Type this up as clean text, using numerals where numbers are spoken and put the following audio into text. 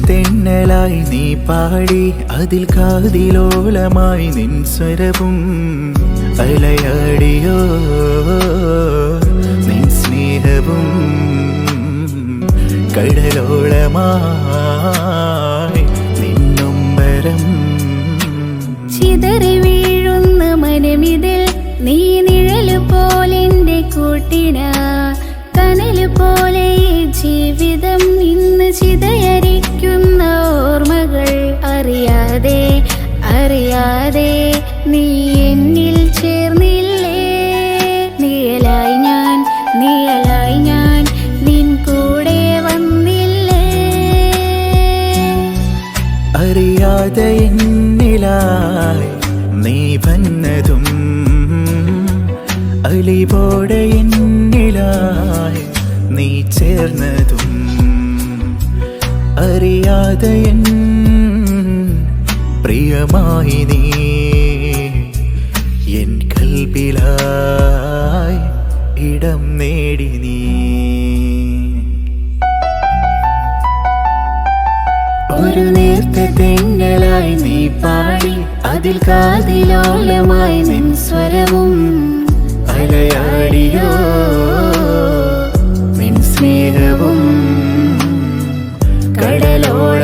തെന്നലായി നീ പാടി അതിൽ കാതിലോലമായി നിൻ സ്വരവും അലയാടിയോ നിൻ സ്നേഹവും കടലോളമായി നിന്നൊമ്പരം ചിതറി വീഴുന്ന മനമിതിൽ നീ നിഴല് പോലെന്റെ കൂട്ടിന കനല് പോലെ ജീവിതം ഇന്ന് ചിതയരിക്കുന്ന ഓർമ്മകൾ അറിയാതെ അറിയാതെ നീ എന്നിൽ ചേർന്നില്ലേ നിഴലായി ഞാൻ നിൻ കൂടെ വന്നില്ലേ അറിയാതെ എന്നിലായി നീ വന്നതും അലിവോടെ എന്നിലായി നീ ചേർന്നതും അറിയാതെ എൻ പ്രിയമായി നീ എൻ കൽബിലായി ഇടം നേടി നീ ഒരു നേർത്ത തെന്നലായി നീ പാടി അതിൽ കാതിലോലമായി നിൻ സ്വരവും അലയാടിയോ നിൻ സ്നേഹവും കടലോളമായി